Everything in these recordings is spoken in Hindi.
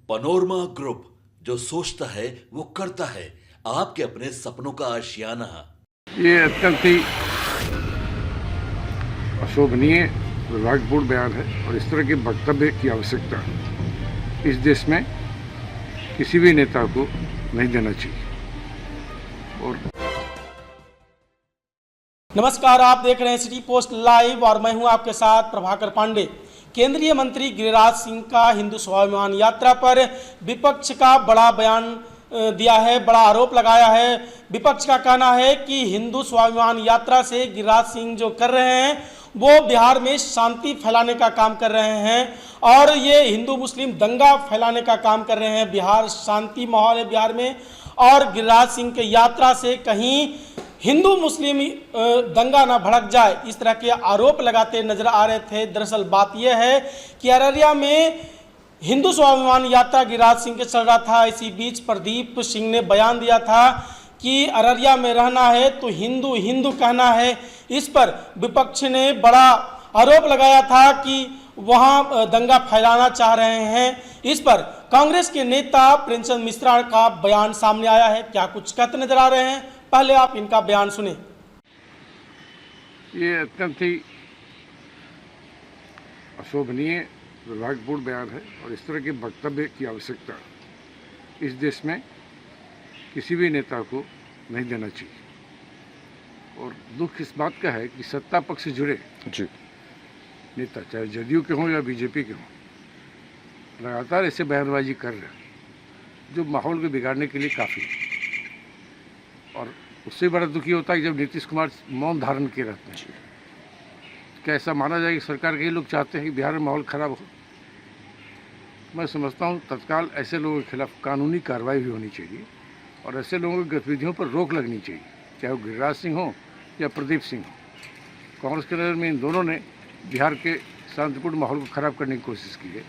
पनोरमा ग्रुप, जो सोचता है वो करता है। आपके अपने सपनों का आशियाना। ये अत्यंत ही अशोभनीय दुर्भाग्यपूर्ण बयान है और इस तरह के वक्तव्य की आवश्यकता इस देश में किसी भी नेता को नहीं देना चाहिए। और नमस्कार, आप देख रहे हैं सिटी पोस्ट लाइव और मैं हूं आपके साथ प्रभाकर पांडे। केंद्रीय मंत्री गिरिराज सिंह का हिंदू स्वाभिमान यात्रा पर विपक्ष का बड़ा बयान दिया है, बड़ा आरोप लगाया है। विपक्ष का कहना है कि हिंदू स्वाभिमान यात्रा से गिरिराज सिंह जो कर रहे हैं वो बिहार में शांति फैलाने का काम कर रहे हैं और ये हिंदू मुस्लिम दंगा फैलाने का काम कर रहे हैं। बिहार शांति माहौल है बिहार में, और गिरिराज सिंह के यात्रा से कहीं हिंदू मुस्लिम दंगा ना भड़क जाए, इस तरह के आरोप लगाते नजर आ रहे थे। दरअसल बात यह है कि अररिया में हिंदू स्वाभिमान यात्रा गिरिराज सिंह के चल रहा था। इसी बीच प्रदीप सिंह ने बयान दिया था कि अररिया में रहना है तो हिंदू हिंदू कहना है। इस पर विपक्ष ने बड़ा आरोप लगाया था कि वहां दंगा फैलाना चाह रहे हैं। इस पर कांग्रेस के नेता प्रेमचंद मिश्रा का बयान सामने आया है। क्या कुछ कहते नजर आ रहे हैं, पहले आप इनका बयान सुने। ये अत्यंत ही अशोभनीय दुर्भाग्यपूर्ण बयान है और इस तरह के वक्तव्य की आवश्यकता इस देश में किसी भी नेता को नहीं देना चाहिए। और दुख इस बात का है कि सत्ता पक्ष से जुड़े नेता, चाहे जदयू के हों या बीजेपी के हों, लगातार ऐसे बयानबाजी कर रहे हैं जो माहौल को बिगाड़ने के लिए काफ़ी है। और उससे बड़ा दुखी होता है जब नीतीश कुमार मौन धारण किए रहते हैं। क्या ऐसा माना जाए कि सरकार के ही लोग चाहते हैं कि बिहार में माहौल खराब हो? मैं समझता हूँ तत्काल ऐसे लोगों के खिलाफ कानूनी कार्रवाई भी होनी चाहिए और ऐसे लोगों की गतिविधियों पर रोक लगनी चाहिए, चाहे वो गिरिराज सिंह हो या प्रदीप सिंह हो। कांग्रेस के नज़र में इन दोनों ने बिहार के शांतिपूर्ण माहौल को ख़राब करने की कोशिश की है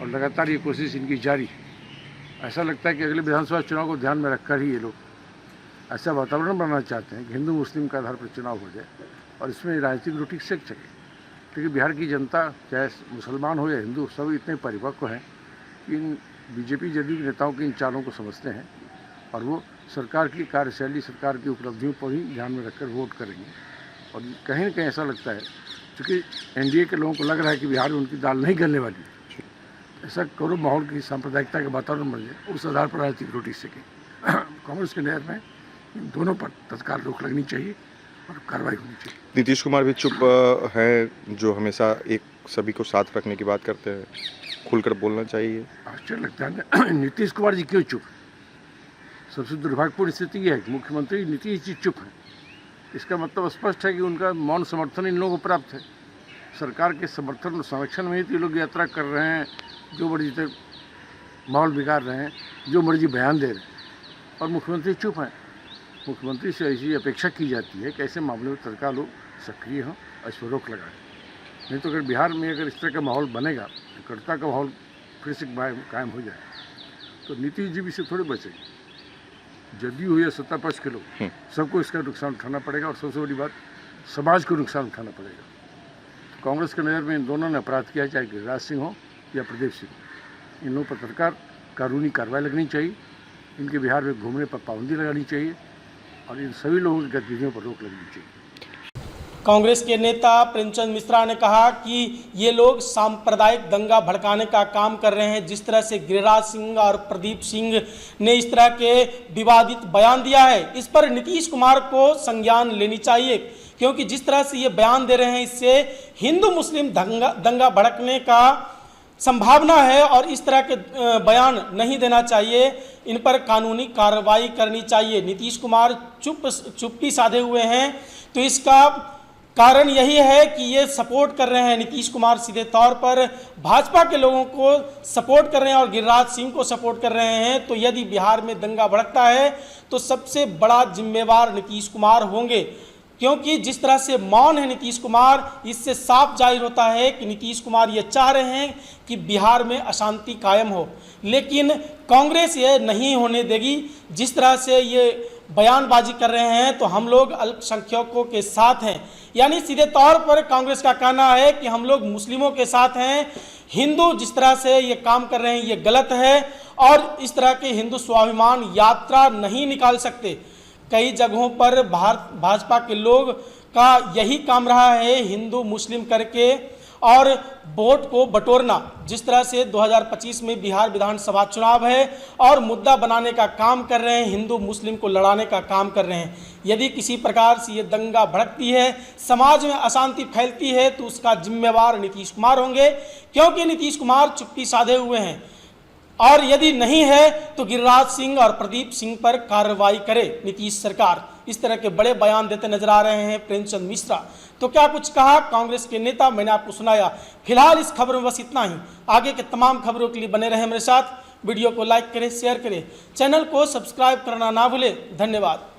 और लगातार ये कोशिश इनकी जारी है। ऐसा लगता है कि अगले विधानसभा चुनाव को ध्यान में रखकर ही ये लोग ऐसा वातावरण बनाना चाहते हैं कि हिंदू मुस्लिम के आधार पर चुनाव हो जाए और इसमें राजनीतिक रोटी सेक सके। क्योंकि बिहार की जनता, चाहे मुसलमान हो या हिंदू, सब इतने परिपक्व हैं कि इन बीजेपी जदयू के नेताओं की इन चालों को समझते हैं और वो सरकार की कार्यशैली, सरकार की उपलब्धियों पर ही ध्यान में रखकर वोट करेंगे। और कहीं न कहीं ऐसा लगता है क्योंकि एनडीए के लोगों को लग रहा है कि बिहार में उनकी दाल नहीं गलने वाली, ऐसा करो माहौल की सांप्रदायिकता का वातावरण बन जाए, उस आधार पर राजनीतिक रोटी सके। कांग्रेस के नज़र में इन दोनों पर तत्काल रोक लगनी चाहिए और कार्रवाई होनी चाहिए। नीतीश कुमार भी चुप हैं, जो हमेशा एक सभी को साथ रखने की बात करते हैं, खुलकर बोलना चाहिए। आश्चर्य लगता है नीतीश कुमार जी क्यों चुप? सबसे दुर्भाग्यपूर्ण स्थिति यह है कि मुख्यमंत्री नीतीश जी चुप हैं। इसका मतलब स्पष्ट है कि उनका मौन समर्थन इन लोगों को प्राप्त है। सरकार के समर्थन और संरक्षण में ही तो लोग यात्रा कर रहे हैं, जो मर्जी तक माहौल बिगाड़ रहे हैं, जो मर्जी बयान दे रहे हैं, और मुख्यमंत्री चुप हैं। मुख्यमंत्री से ऐसी अपेक्षा की जाती है कि ऐसे मामले में तत्काल लोग सक्रिय हों और इस पर रोक लगाएं। नहीं तो अगर बिहार में अगर इस तरह का माहौल बनेगा, कटुता का माहौल फिर से कायम हो जाए, तो नीतीश जी भी से थोड़े बचेंगे। जदयू हो या सत्ता पक्ष के लोग, सबको इसका नुकसान उठाना पड़ेगा और सबसे बड़ी बात, समाज को नुकसान उठाना पड़ेगा। तो कांग्रेस के नज़र में इन दोनों ने अपराध किया, चाहे गिरिराज सिंह हो या प्रदीप सिंह। इन लोगों पर सरकार कानूनी कार्रवाई लगनी चाहिए, इनके बिहार में घूमने पर पाबंदी लगानी चाहिए और इन सभी लोगों की गतिविधियों पर रोक लगनी चाहिए। कांग्रेस के नेता प्रेमचंद मिश्रा ने कहा कि ये लोग सांप्रदायिक दंगा भड़काने का काम कर रहे हैं। जिस तरह से गिरिराज सिंह और प्रदीप सिंह ने इस तरह के विवादित बयान दिया है, इस पर नीतीश कुमार को संज्ञान लेनी चाहिए, क्योंकि जिस तरह से ये बयान दे रहे हैं इससे हिंदू मुस्लिम दंगा भड़कने का संभावना है और इस तरह के बयान नहीं देना चाहिए। इन पर कानूनी कार्रवाई करनी चाहिए। नीतीश कुमार चुप्पी साधे हुए हैं, तो इसका कारण यही है कि ये सपोर्ट कर रहे हैं। नीतीश कुमार सीधे तौर पर भाजपा के लोगों को सपोर्ट कर रहे हैं और गिरिराज सिंह को सपोर्ट कर रहे हैं। तो यदि बिहार में दंगा भड़कता है तो सबसे बड़ा जिम्मेवार नीतीश कुमार होंगे, क्योंकि जिस तरह से मौन है नीतीश कुमार, इससे साफ जाहिर होता है कि नीतीश कुमार ये चाह रहे हैं कि बिहार में अशांति कायम हो, लेकिन कांग्रेस ये नहीं होने देगी। जिस तरह से ये बयानबाजी कर रहे हैं तो हम लोग अल्पसंख्यकों के साथ हैं, यानी सीधे तौर पर कांग्रेस का कहना है कि हम लोग मुस्लिमों के साथ हैं, हिंदू जिस तरह से ये काम कर रहे हैं ये गलत है और इस तरह के हिंदू स्वाभिमान यात्रा नहीं निकाल सकते। कई जगहों पर भाजपा के लोग का यही काम रहा है, हिंदू मुस्लिम करके और वोट को बटोरना। जिस तरह से 2025 में बिहार विधानसभा चुनाव है और मुद्दा बनाने का काम कर रहे हैं, हिंदू मुस्लिम को लड़ाने का काम कर रहे हैं। यदि किसी प्रकार से ये दंगा भड़कती है, समाज में अशांति फैलती है, तो उसका जिम्मेवार नीतीश कुमार होंगे, क्योंकि नीतीश कुमार चुप्पी साधे हुए हैं। और यदि नहीं है तो गिरिराज सिंह और प्रदीप सिंह पर कार्रवाई करे नीतीश सरकार। इस तरह के बड़े बयान देते नजर आ रहे हैं प्रेमचंद मिश्रा। तो क्या कुछ कहा कांग्रेस के नेता, मैंने आपको सुनाया। फिलहाल इस खबर में बस इतना ही। आगे के तमाम खबरों के लिए बने रहे मेरे साथ। वीडियो को लाइक करें, शेयर करें, चैनल को सब्सक्राइब करना ना भूलें। धन्यवाद।